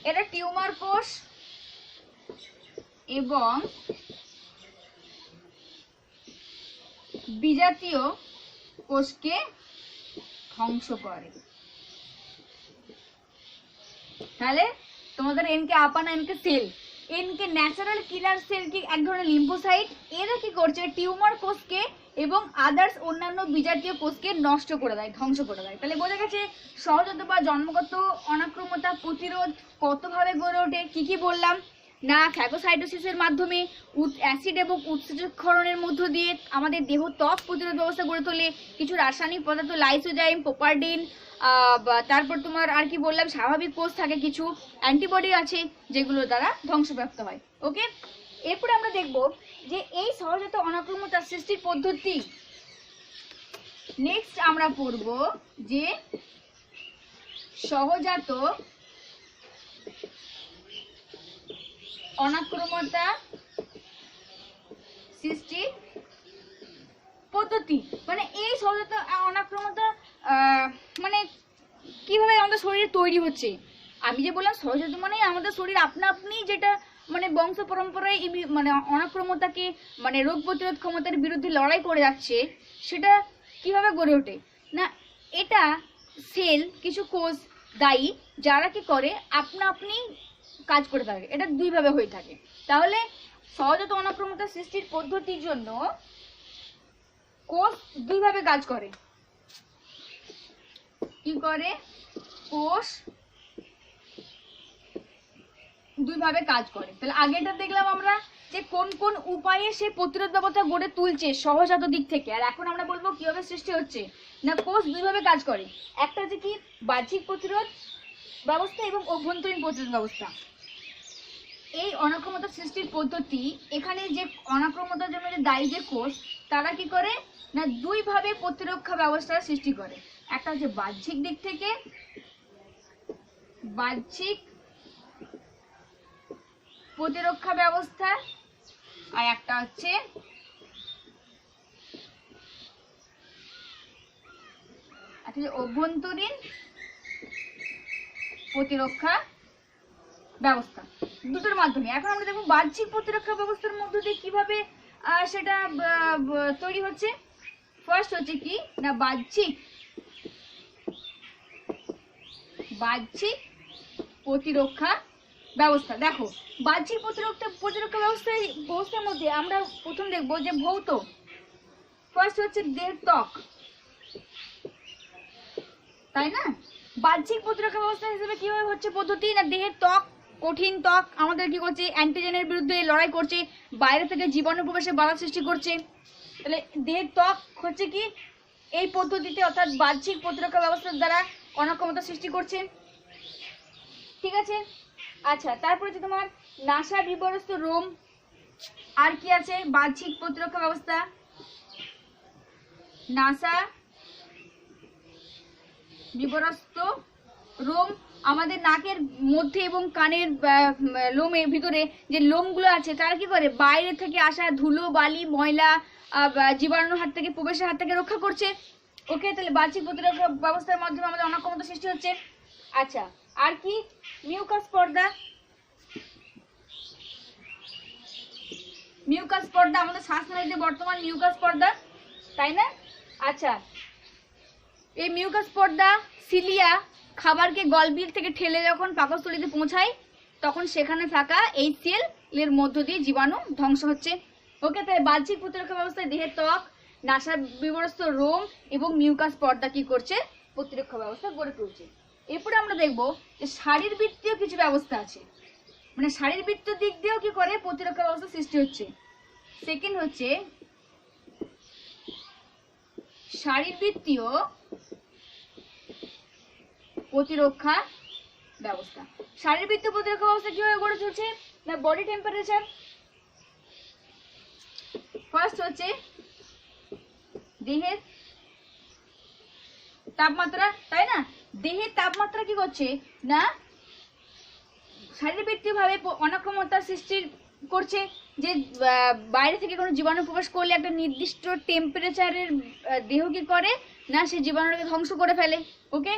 এরা টিউমার কোষ এবং বিজাতীয় কোষকে ধ্বংস করে। তাহলে তোমাদের এনকে আপা না এনকে সেল, এনকে ন্যাচারাল কিলার সেল কি এক ধরনের লিম্ফোসাইট, এরা কি করছে টিউমার কোষকে এবং আদার্স অন্যান্য বিজাতীয় কোষকে নষ্ট করে দেয়, ধ্বংস করে দেয়। তাহলে বোঝা গেছে সহজাত বা জন্মগত অনাক্রম্যতা প্রতিরোধ কতভাবে গড়ে ওঠে। কি কি বললাম না, ফ্যাগোসাইটোসিসের মাধ্যমে, অ্যাসিড এবং উৎসেচক ক্ষরণের মধ্য দিয়ে আমাদের দেহ ত্বক প্রতিরোধ ব্যবস্থা গড়ে তোলে। কিছু রাসায়নিক পদার্থ লাইসোজাইম, পোপারডিন, তারপর তোমার আর কি বললাম স্বাভাবিক কোষ থাকে, কিছু অ্যান্টিবডি আছে যেগুলো দ্বারা ধ্বংসপ্রাপ্ত হয়। ওকে, এরপরে আমরা দেখব যে এই সহজাত অনাক্রম্যতা সৃষ্টির পদ্ধতি। নেক্সট আমরা পড়ব যে সহজাত অনাক্রমতা সৃষ্টির পদ্ধতি। মানে এই সহজাত অনাক্রমতা মানে কিভাবে আমাদের শরীরে তৈরি হচ্ছে। আমি যে বললাম সহজাত মানে আমাদের শরীর আপনা আপনি যেটা মানে বংশ পরম্পরায় মানে অনাক্রমতাকে মানে রোগ প্রতিরোধ ক্ষমতার বিরুদ্ধে লড়াই করে যাচ্ছে, সেটা কিভাবে গড়ে ওঠে না, এটা সেল কিছু কোষ দায়ী যারা কি করে আপনা আপনি কাজ করে থাকে। এটা দুইভাবে হয়ে থাকে। তাহলে সহজাত অনাক্রমতা সৃষ্টির পদ্ধতির জন্য কোষ দুইভাবে কাজ করে। কি করে? কোষ দুইভাবে কাজ করে। তাহলে আগেটা দেখলাম আমরা যে কোন কোন উপায়ে সে প্রতিরোধ ব্যবস্থা গড়ে তুলছে সহজাত দিক থেকে, আর এখন আমরা বলবো কিভাবে সৃষ্টি হচ্ছে না। কোষ দুইভাবে কাজ করে, একটা হচ্ছে কি বাহ্যিক প্রতিরোধ ব্যবস্থা এবং অভ্যন্তরীণ প্রতিরোধ ব্যবস্থা। এই অনাক্রমতা সৃষ্টির পদ্ধতি, এখানে যে অনাক্রমতার জন্য যে দায়ী যে কোষ, তারা কি করে না দুইভাবে প্রতিরক্ষা ব্যবস্থার সৃষ্টি করে। একটা হচ্ছে বাহ্যিক দিক থেকে, বাহ্যিক প্রতিরক্ষা ব্যবস্থা, আর একটা হচ্ছে অভ্যন্তরীণ প্রতিরক্ষা ব্যবস্থা। দুটোর মাধ্যমে এখন আমরা দেখব বাহ্যিক প্রতিরক্ষা ব্যবস্থার মধ্য দিয়ে কিভাবে সেটা তৈরি হচ্ছে। ফার্স্ট হচ্ছে কি না বাহ্যিক প্রতিরক্ষা ব্যবস্থা। দেখো বাহ্যিক প্রতিরক্ষা ব্যবস্থার মধ্যে আমরা প্রথম দেখবো যে ভৌত। ফার্স্ট হচ্ছে দেহের ত্বক, তাই না? বাহ্যিক প্রতিরক্ষা ব্যবস্থা হিসেবে কিভাবে হচ্ছে পদ্ধতি না, দেহের ত্বক, কঠিন ত্বক আমাদের কি করছে অ্যান্টিজেনের বিরুদ্ধে লড়াই করছে, বাইরে থেকে জীবাণু প্রবেশে বাধা সৃষ্টি করছে। তাহলে দেহের ত্বক হচ্ছে কি এই পদ্ধতিতে অর্থাৎ বাহ্যিক প্রতিরক্ষা ব্যবস্থার দ্বারা অনাক্রমতা সৃষ্টি করছে। ঠিক আছে, আচ্ছা তারপরে হচ্ছে তোমার নাসা বিবরস্ত রোম। আর কি আছে বাহ্যিক প্রতিরক্ষা ব্যবস্থা? নাসা বিবরস্ত রোম, আমাদের নাকের মধ্যে এবং কানের লোমের ভিতরে যে লোমগুলো আছে তারা কি করে বাইরে থেকে আসা ধুলো বালি ময়লা জীবাণুর হাত থেকে প্রবেশের হাত থেকে রক্ষা করছে। ওকে, তাহলে বাহ্যিক প্রতিরক্ষা ব্যবস্থার মাধ্যমে আমাদের অনাক্রমতা সৃষ্টি হচ্ছে। আচ্ছা আর কি? মিউকাস পর্দা। মিউকাস পর্দা আমাদের শ্বাসনালীতে বর্তমান মিউকাস পর্দা, তাই না? আচ্ছা এই মিউকাস পর্দা সিলিয়া খাবারকে গলবিল থেকে ঠেলে যখন পাকস্থলীতে পৌঁছায় তখন সেখানে থাকা HCl এর মধ্য দিয়ে জীবাণু ধ্বংস হচ্ছে। ওকে, তাই বাহ্যিক প্রতিরক্ষা ব্যবস্থায় দেহের ত্বক, নাসা বিবরস্ত রোম এবং মিউকাস পর্দা কি করছে প্রতিরক্ষা ব্যবস্থা গড়ে তুলছে। এরপরে আমরা দেখব যে শারীরবৃত্তীয় কিছু ব্যবস্থা আছে, মানে শারীরবৃত্তীয় দিক দিয়েও কি করে প্রতিরক্ষা ব্যবস্থা সৃষ্টি হচ্ছে। সেকেন্ড হচ্ছে শারীরবৃত্তীয় প্রতিরক্ষা ব্যবস্থা। শারীরবৃত্তীয় প্রতিরক্ষা ব্যবস্থা কিভাবে গড়ে তুলছে না বডি টেম্পারেচার। ফার্স্ট হচ্ছে দেহের তাপমাত্রা, তাই না? দেহের তাপমাত্রা কি করছে না শারীরবৃত্তীয় ভাবে অনাক্রমতা সৃষ্টি করছে, যে বাইরে থেকে কোনো জীবাণু প্রবেশ করলে একটা নির্দিষ্ট টেম্পারেচারের দেহ কি করে না সে জীবাণুটাকে ধ্বংস করে ফেলে। ওকে,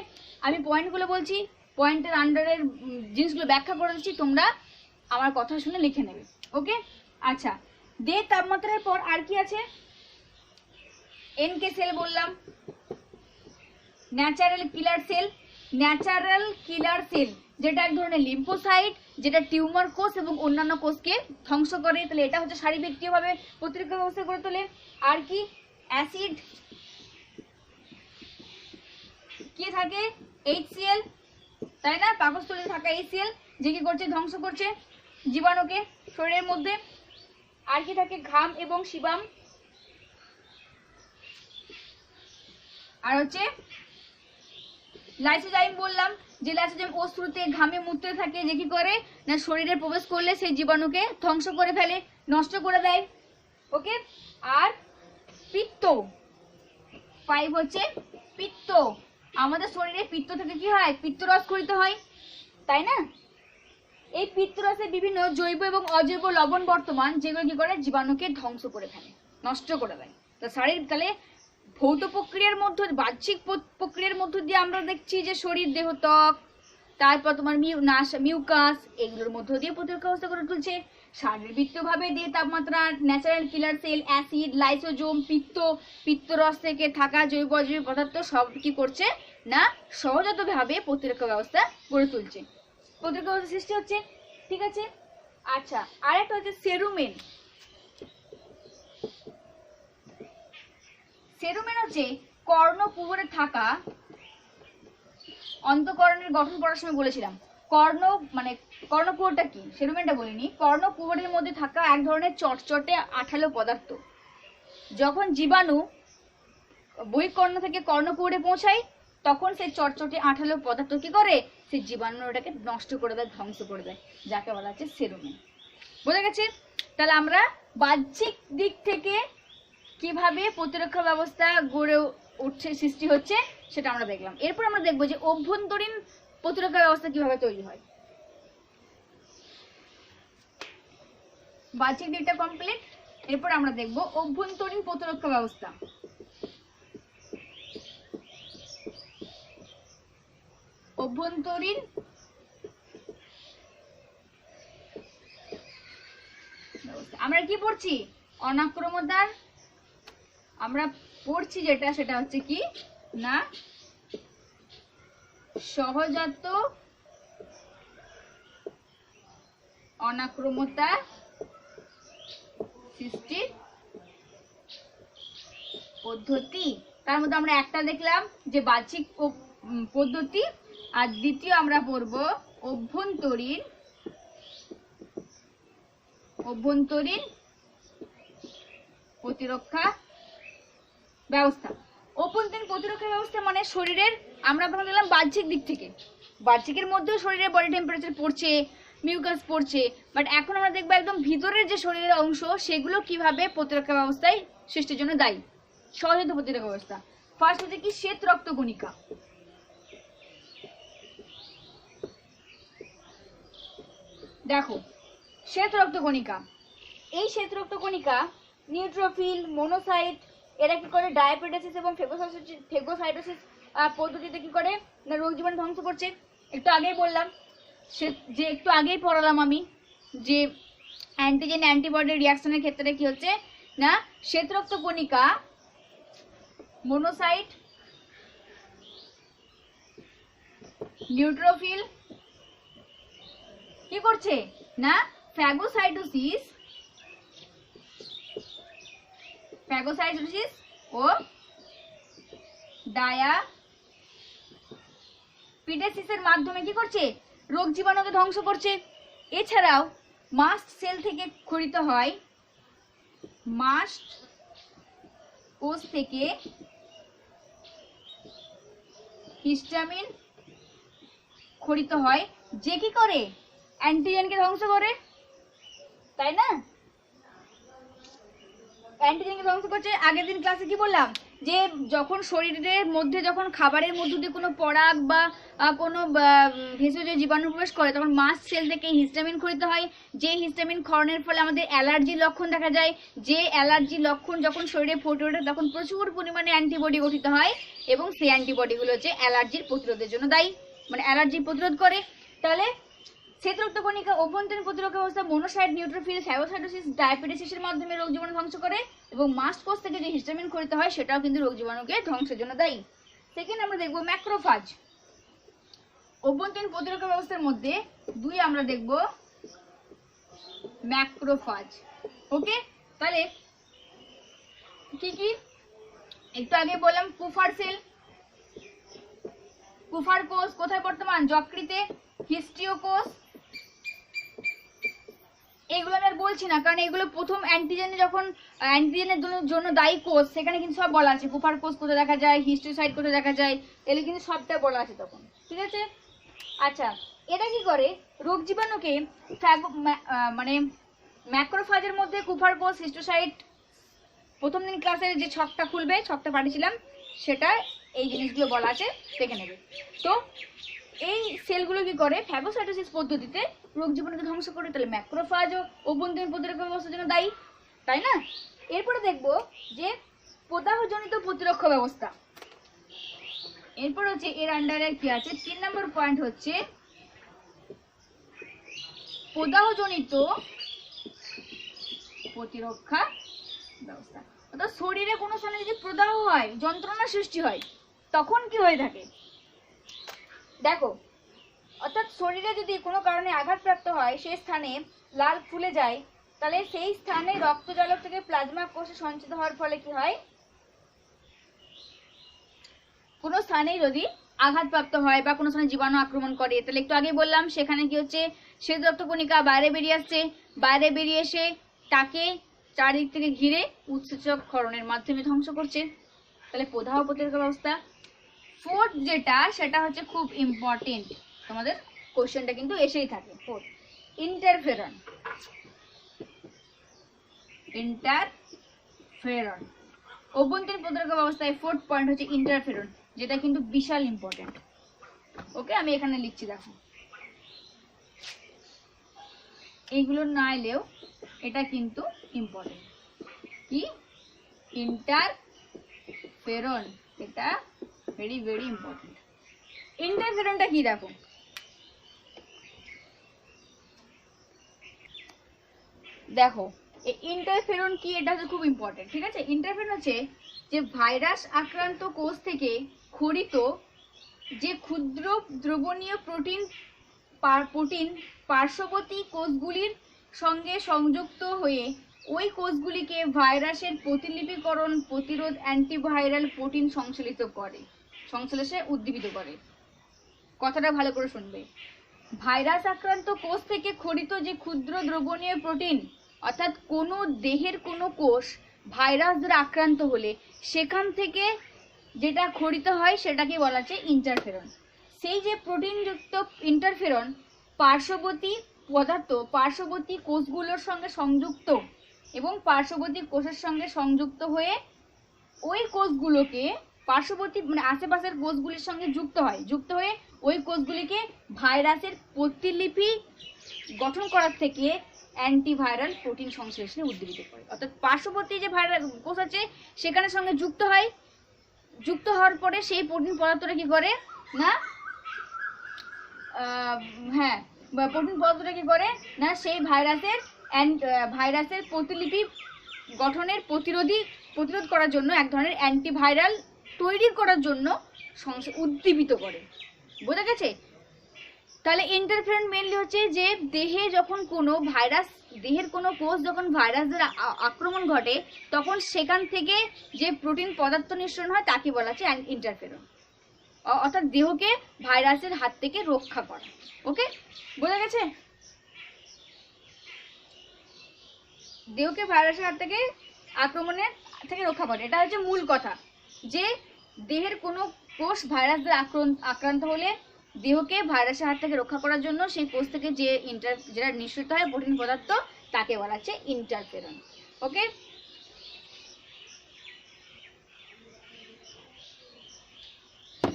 আমি পয়েন্টগুলো বলছি, পয়েন্টের আন্ডারের জিনিসগুলো ব্যাখ্যা করে দিচ্ছি, তোমরা আমার কথা শুনে লিখে নেবে। ওকে, আচ্ছা দেহের তাপমাত্রার পর আর কি আছে? NK সেল বললাম, ন্যাচারাল কিলার সেল। ন্যাচারাল কিলার সেল যেটা এক ধরনের লিম্ফোসাইট, যেটা টিউমার কোষ এবং অন্যান্য কোষকে ধ্বংস করে। তাহলে এটা হচ্ছে শারীরবৃত্তীয় ভাবে প্রতিরক্ষা ব্যবস্থা গড়ে তোলে। আর কি? অ্যাসিড কি থাকে HCl, তাই না? পাকস্থলীতে থাকা HCl যে কি করছে ধ্বংস করছে জীবাণুকে শরীরের মধ্যে। আর কি থাকে? ঘাম এবং সিবাম। আর হচ্ছে লাইসোজাইম বললাম, যে লাইসোজাইম অশ্রুতে ঘামে মূত্রে থাকে, যে কি করে না শরীরে প্রবেশ করলে সেই জীবাণুকে ধ্বংস করে ফেলে, নষ্ট করে দেয়। ওকে, আর পিত্ত। 5 হচ্ছে পিত্ত। আমাদের শরীরে পিত্ত থেকে কি হয় পিত্তরস খরিত হয়, তাই না? এই পিত্তরসে বিভিন্ন জৈব এবং অজৈব লবণ বর্তমান, যেগুলো কি করে জীবাণুকে ধ্বংস করে ফেলে, নষ্ট করে দেয়। তো শারীরিক তাহলে ভৌত প্রক্রিয়ার মধ্যে, বাহ্যিক প্রক্রিয়ার মধ্য দিয়ে আমরা দেখছি যে শরীর, দেহ, ত্বক, তারপর তোমার মিউকাস, এগুলোর মধ্য দিয়ে প্রতিরক্ষা ব্যবস্থা করে তুলছে। শারীরবৃত্তীয়ভাবে দিয়ে তাপমাত্রা, ন্যাচারাল কিলার সেল, অ্যাসিড, লাইসোজোম, পিত্তরস থেকে থাকা জৈব অজৈব পদার্থ সব কি করছে না সহজাতভাবে প্রতিরক্ষা ব্যবস্থা গড়ে তুলছে, প্রতিরক্ষা ব্যবস্থা সৃষ্টি হচ্ছে। ঠিক আছে। আচ্ছা, আরেকটা হচ্ছে সেরুমেন। সেরুমেন হচ্ছে কর্ণকুহরে থাকা, অন্তঃকরণের গঠন পড়ার সময় বলেছিলাম কর্ণকুহরটা কি, সেরুমেনটা বলিনি। কর্ণকুহরের মধ্যে থাকা এক ধরনের চটচটে আঠালো পদার্থ, যখন জীবাণু বহিঃকর্ণ থেকে কর্ণকুহরে পৌঁছায় তখন সেই চটচটে আঠালো পদার্থ কি করে, সেই জীবাণুটাকে নষ্ট করে দেয়, ধ্বংস করে দেয়, যাকে বলা হচ্ছে সেরুমেন। বোঝা গেছে? তাহলে আমরা বাহ্যিক দিক থেকে কিভাবে প্রতিরক্ষা ব্যবস্থা গড়ে উঠছে, সৃষ্টি হচ্ছে, সেটা আমরা দেখলাম। এরপর আমরা দেখবো যে অভ্যন্তরীণ প্রতিরক্ষা ব্যবস্থা কিভাবে তৈরি হয়। বাহ্যিক দিকটা কমপ্লিট, এরপর আমরা দেখবো অভ্যন্তরীণ প্রতিরক্ষা ব্যবস্থা। অভ্যন্তরীণ আমরা কি পড়ছি, অনাক্রমতার আমরা পড়ছি যেটা, সেটা হচ্ছে কি না সহজাত অনাক্রমতা সৃষ্টির পদ্ধতি। তার মধ্যে আমরা একটা দেখলাম যে বাহ্যিক পদ্ধতি, আর দ্বিতীয় আমরা পড়ব অভ্যন্তরীণ প্রতিরক্ষা ব্যবস্থা। অভ্যন্তরীণ প্রতিরক্ষা ব্যবস্থা মানে শরীরের, আমরা আপনারা দেখলাম বাহ্যিক দিক থেকে, বাহ্যিকের মধ্যেও শরীরের বডি টেম্পারেচার পড়ছে, মিউকাস পড়ছে, বাট এখন আমরা দেখবো একদম ভিতরের যে শরীরের অংশ, সেগুলো কিভাবে প্রতিরক্ষা ব্যবস্থায় সৃষ্টির জন্য দায়ী, সহজাত প্রতিরক্ষা ব্যবস্থা। ফার্স্ট হচ্ছে কি শ্বেত রক্তকণিকা। দেখো শ্বেত রক্তকণিকা, এই শ্বেত রক্তকণিকা নিউট্রোফিল, মোনোসাইট, এরা কি করে ডায়াবেটিস এবং ফেগোসাইটোসিস পদ্ধতিতে কি করে না রোগ জীবাণু ধ্বংস করছে। একটু আগেই বললাম, যে একটু আগেই পড়ালাম আমি যে অ্যান্টিজেন অ্যান্টিবডি রিয়াকশনের ক্ষেত্রে কি হচ্ছে না শ্বেত রক্তকণিকা, মোনোসাইট, নিউট্রোফিল কি করছে না ফ্যাগোসাইটোসিস ও ডায়াপিডেসিসের মাধ্যমে কি করছে রোগ জীবাণুকে ধ্বংস করছে। এছাড়াও মাস্ট সেল থেকে ক্ষরিত হয়, মাস্ট কোষ থেকে হিস্টামিন ক্ষরিত হয়, যে কি করে অ্যান্টিজেনকে ধ্বংস করে, তাই না? অ্যান্টিজেনকে ধ্বংস করছে। আগের দিন ক্লাসে কি বললাম যে যখন শরীরের মধ্যে যখন খাবারের মধ্য দিয়ে কোনো পরাগ বা কোনো ভেষজ জীবাণু প্রবেশ করে তখন মাস্ট সেল থেকে হিস্টামিন ক্ষরিত হয়, যে হিস্টামিন ক্ষরণের ফলে আমাদের অ্যালার্জির লক্ষণ দেখা যায়, যে অ্যালার্জির লক্ষণ যখন শরীরে ফুটে ওঠে তখন প্রচুর পরিমাণে অ্যান্টিবডি গঠিত হয় এবং সেই অ্যান্টিবডিগুলো হচ্ছে অ্যালার্জির প্রতিরোধের জন্য দায়ী, মানে অ্যালার্জি প্রতিরোধ করে। তাহলে শ্বেত রক্তকণিকা অভ্যন্তরীণ প্রতিরক্ষা ব্যবস্থা, মোনোসাইট, নিউট্রোফিল, ফ্যাগোসাইটোসিস, ডায়াবেটিসের মাধ্যমে রোগ জীবাণু ধ্বংস করে এবং মাস্ট কোষ থেকে যে হিস্টামিন ক্ষরিত হয় সেটাও কিন্তু রোগ জীবাণুকে ধ্বংসের জন্য দায়ী। সেকেন্ড আমরা দেখব ম্যাক্রোফাজ। অভ্যন্তরীণ প্রতিরক্ষা ব্যবস্থার মধ্যে দুই আমরা দেখব ম্যাক্রোফাজ। ওকে, তাহলে কি কি একটু আগে বললাম, কুফার সেল, কুফার কোষ কোথায় বর্তমান যকৃতে, হিস্টিও কোষ, এগুলো আমি আর বলছি না কারণ এগুলো প্রথম অ্যান্টিজেনের জন্য দায়ী কোষ, সেখানে কিন্তু সব বলা আছে, কুফার কোষ কোথায় দেখা যায়, হিস্টোসাইট কোথায় দেখা যায়, এগুলো কিন্তু সবটা বলা আছে তখন, ঠিক আছে। আচ্ছা, এটা কি করে রোগ জীবাণুকে মানে ম্যাক্রোফাজের মধ্যে কুফার কোষ, হিস্টোসাইট, প্রথম দিন ক্লাসের যে ছকটা খুলবে, ছকটা পাঠিয়েছিলাম, সেটা এই জিনিসগুলো বলা আছে দেখে নেবে। তো এই সেলগুলো কি করে ফ্যাগোসাইটোসিস পদ্ধতিতে রোগ জীবাণুকে ধ্বংস করে। তাহলে ম্যাক্রোফাজও অভ্যন্তরীণ প্রতিরক্ষা ব্যবস্থার জন্য দায়ী, তাই না? এরপরে দেখবো যে প্রদাহজনিত প্রতিরক্ষা ব্যবস্থা। এরপর হচ্ছে এর আন্ডারে কি আছে, 3 নম্বর পয়েন্ট হচ্ছে প্রদাহজনিত প্রতিরক্ষা ব্যবস্থা। অর্থাৎ শরীরে কোনো স্থানে যদি প্রদাহ হয়, যন্ত্রণা সৃষ্টি হয়, তখন কি হয়ে থাকে দেখো। অর্থাৎ শরীরে যদি কোনো কারণে আঘাতপ্রাপ্ত হয়, সেই স্থানে লাল ফুলে যায়, তাহলে সেই স্থানে রক্তজালক থেকে প্লাজমা কোষে সঞ্চিত হওয়ার ফলে কি হয়, কোনো স্থানে যদি আঘাতপ্রাপ্ত হয় বা কোনো স্থানে জীবাণু আক্রমণ করে, তাহলে একটু আগে বললাম সেখানে কি হচ্ছে, শ্বেত রক্তকণিকা বাইরে বেরিয়ে আসছে, বাইরে বেরিয়ে এসে তাকে চারিদিক থেকে ঘিরে উৎসেচক ক্ষরণের মাধ্যমে ধ্বংস করছে। তাহলে প্রদাহ প্রতিরক্ষা ব্যবস্থা। ফোর্থ যেটা, সেটা হচ্ছে খুব ইম্পর্টেন্ট, তোমাদের কোশ্চেনটা কিন্তু এসেই থাকে। Fourth, interferon. ইন্টারফেরন অভ্যন্তরীণ প্রতিরক্ষা ব্যবস্থায় ফোর্থ পয়েন্ট হচ্ছে ইন্টারফেরন, যেটা কিন্তু বিশাল ইম্পর্টেন্ট। ওকে, আমি এখানে লিখছি, দেখো এইগুলো না এলেও এটা কিন্তু ইম্পর্টেন্ট। কি ইন্টারফেরন, এটা ভেরি ভেরি ইম্পর্টেন্ট। ইন্টারফেরনটা কি দেখো, দেখো ইন্টারফেরন কি, এটা হচ্ছে খুব ইম্পর্টেন্ট, ঠিক আছে? ইন্টারফেরন হচ্ছে যে ভাইরাস আক্রান্ত কোষ থেকে খরিত যে ক্ষুদ্র দ্রবণীয় প্রোটিন পার্শ্ববর্তী কোষগুলির সঙ্গে সংযুক্ত হয়ে ওই কোষগুলিকে ভাইরাসের প্রতিলিপিকরণ প্রতিরোধ অ্যান্টিভাইরাল প্রোটিন সংশ্লেষে উদ্দীপিত করে। কথাটা ভালো করে শুনবে। ভাইরাস আক্রান্ত কোষ থেকে খরিত যে ক্ষুদ্র দ্রবণীয় প্রোটিন, অর্থাৎ কোনো দেহের কোনো কোষ ভাইরাস দ্বারা আক্রান্ত হলে সেখান থেকে যেটা খরিত হয় সেটাকে বলা হচ্ছে ইন্টারফেরন। সেই যে প্রোটিনযুক্ত ইন্টারফেরন পার্শ্ববর্তী কোষগুলোর সঙ্গে সংযুক্ত এবং পার্শ্ববর্তী কোষের সঙ্গে সংযুক্ত হয়ে ওই কোষগুলোকে পার্শ্ববর্তী মানে আশেপাশের কোষগুলির সঙ্গে যুক্ত হয়ে ওই কোষগুলিকে ভাইরাসের প্রতিলিপি গঠন করার থেকে অ্যান্টিভাইরাল প্রোটিন সংশ্লেষণে উদ্দীপিত করে। অর্থাৎ পার্শ্ববর্তী যে ভাইরাস কোষ আছে সেখানে সঙ্গে যুক্ত হওয়ার পরে সেই প্রোটিন পদার্থটা কি করে না, প্রোটিন পদার্থটা কি করে না, সেই ভাইরাসের প্রতিলিপি গঠনের প্রতিরোধ করার জন্য এক ধরনের অ্যান্টিভাইরাল তৈরি করার জন্য উদ্দীপিত করে। বোঝা গেছে? তাহলে ইন্টারফেরন মেইনলি হচ্ছে যে দেহের কোনো কোষ যখন ভাইরাস দ্বারা আক্রমণ ঘটে, তখন সেখান থেকে যে প্রোটিন পদার্থ নিঃসরণ হয় তাকে বলা হচ্ছে ইন্টারফেরন। অর্থাৎ দেহকে ভাইরাসের হাত থেকে রক্ষা করা। ওকে, বোঝা গেছে? দেহকে ভাইরাসের হাত থেকে আক্রমণের থেকে রক্ষা করে, এটা হচ্ছে মূল কথা। যে দেহের কোনো কোষ ভাইরাস দ্বারা আক্রান্ত হলে দেহকে ভাইরাসের হাত থেকে রক্ষা করার জন্য সেই কোষ থেকে যেটা নিঃসৃত হয় প্রোটিন পদার্থ তাকে বলা হচ্ছে ইন্টারফেরন। ওকে,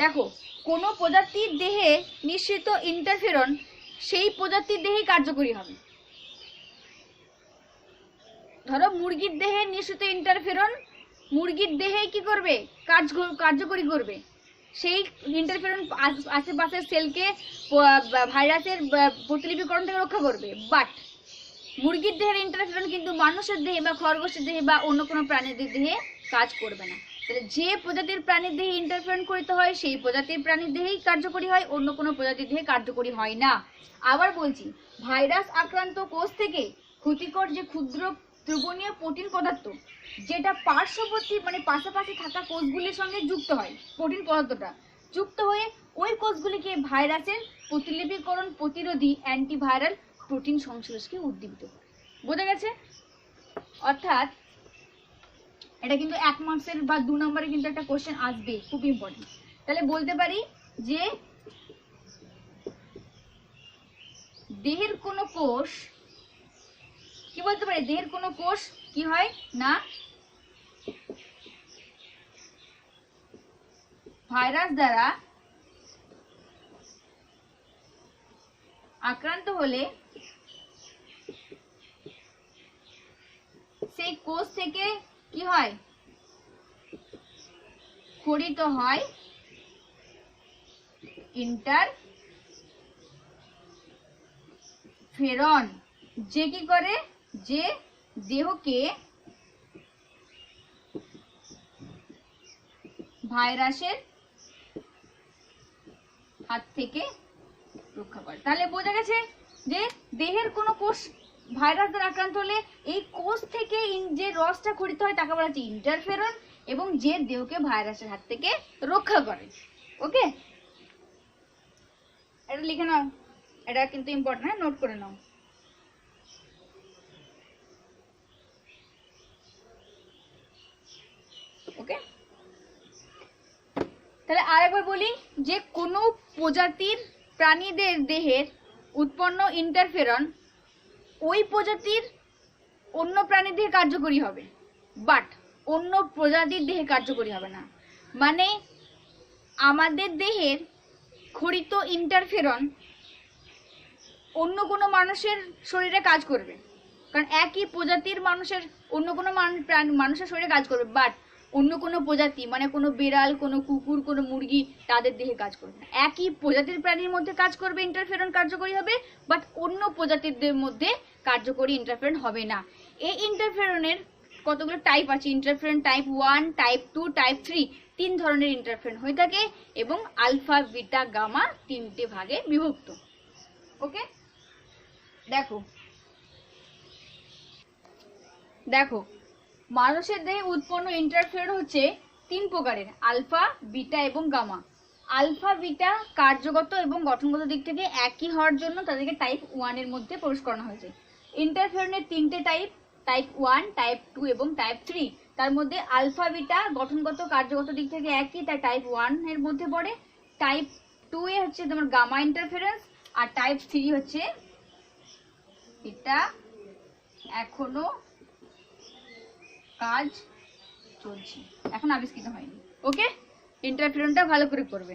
দেখো কোনো প্রজাতির দেহে নিঃসৃত ইন্টারফেরন সেই প্রজাতির দেহেই কার্যকরী হবে। ধরো মুরগির দেহে নিঃসৃত ইন্টারফেরন মুরগির দেহে কি করবে, কার্যকরী করবে। সেই ইন্টারফেরন আশেপাশের সেলকে ভাইরাসের প্রতিলিপিকরণ থেকে রক্ষা করবে। বাট মুরগির দেহের ইন্টারফেরন কিন্তু মানুষের দেহে বা খরগোশের দেহে বা অন্য কোনো প্রাণীর দেহে কাজ করবে না। তাহলে যে প্রজাতির প্রাণীর দেহে ইন্টারফেরন করতে হয় সেই প্রজাতির প্রাণীর দেহেই কার্যকরী হয়, অন্য কোনো প্রজাতির দেহে কার্যকরী হয় না। আবার বলছি, ভাইরাস আক্রান্ত কোষ থেকে ক্ষতিকর যে ক্ষুদ্র দ্রবণীয় প্রোটিন পদার্থ যেটা পার্শ্ববর্তী মানে পাশাপাশি থাকা কোষগুলির সঙ্গে যুক্ত হয়, প্রোটিন পদার্থটা যুক্ত হয়ে ওই কোষগুলিকে ভাইরাসের প্রতিলিপিকরণ প্রতিরোধী অ্যান্টিভাইরাল প্রোটিন সংশ্লেষকে উদ্দীপিত করে। বোঝা গেছে? অর্থাৎ এটা কিন্তু 1 মার্কসের বা 2 নম্বরে কিন্তু একটা কোশ্চেন আসবে, খুব ইম্পর্টেন্ট। তাহলে বলতে পারি যে দেহের কোনো কোষ কি বলতে পারি, দেহের কোনো কোষ কি হয় না ভাইরাস দ্বারা আক্রান্ত হলে সেই কোষ থেকে কি হয়, ক্ষরিত হয় ইন্টারফেরন, যে কি করে, যে দেহকে ভাইরাসের হাত থেকে রক্ষা করে। তাহলে বোঝা গেছে যে দেহের কোনো কোষ ভাইরাস দ্বারা আক্রান্ত হলে এই কোষ থেকে যে রসটা ক্ষরিত হয় তাকে বলা হচ্ছে ইন্টারফেরন, এবং যে দেহকে ভাইরাসের হাত থেকে রক্ষা করে। ওকে, এটা লিখে নাও, এটা কিন্তু ইম্পর্টেন্ট, হ্যাঁ, নোট করে নাও। ওকে, তাহলে আরেকবার বলি যে কোনো প্রজাতির প্রাণীদের দেহের উৎপন্ন ইন্টারফেরন ওই প্রজাতির অন্য প্রাণীর দেহে কার্যকরী হবে, বাট অন্য প্রজাতির দেহে কার্যকরী হবে না। মানে আমাদের দেহের ক্ষরিত ইন্টারফেরন অন্য কোনো মানুষের শরীরে কাজ করবে, কারণ একই প্রজাতির মানুষের অন্য কোনো মানুষের শরীরে কাজ করবে, বাট অন্য কোনো প্রজাতি মানে কোনো বিড়াল, কোনো কুকুর, কোনো মুরগি তাদের দেহে কাজ করবে না। একই প্রজাতির প্রাণীর মধ্যে কাজ করবে ইন্টারফেরন, কার্যকরী হবে, বাট অন্য প্রজাতিদের মধ্যে কার্যকরী ইন্টারফেরন হবে না। এই ইন্টারফেরনের কতগুলো টাইপ আছে, ইন্টারফেরন টাইপ 1, টাইপ 2, টাইপ 3, 3 ধরনের ইন্টারফেরন হয়ে থাকে, এবং আলফা, বিটা, গামা 3টে ভাগে বিভক্ত। ওকে, দেখো দেখো মানুষের দেহে উৎপন্ন ইন্টারফেরন হচ্ছে 3 প্রকারের, আলফা, বিটা এবং গামা। আলফা, বিটা কার্যগত এবং গঠনগত দিক থেকে একই হওয়ার জন্য তাদেরকে টাইপ 1 এর মধ্যে প্রবেশ করানো হয়েছে। ইন্টারফেরনের 3টে টাইপ, টাইপ 1, টাইপ 2 এবং টাইপ 3। তার মধ্যে আলফা, বিটা গঠনগত কার্যগত দিক থেকে একই, তাই টাইপ 1 এর মধ্যে পড়ে। টাইপ 2 এ হচ্ছে তোমার গামা ইন্টারফেরেন্স, আর টাইপ 3 হচ্ছে এটা এখনো কাজ চলছে, এখন আবিষ্কৃত হয়নি। ওকে, ইন্টারফেরনটা ভালো করে করবে।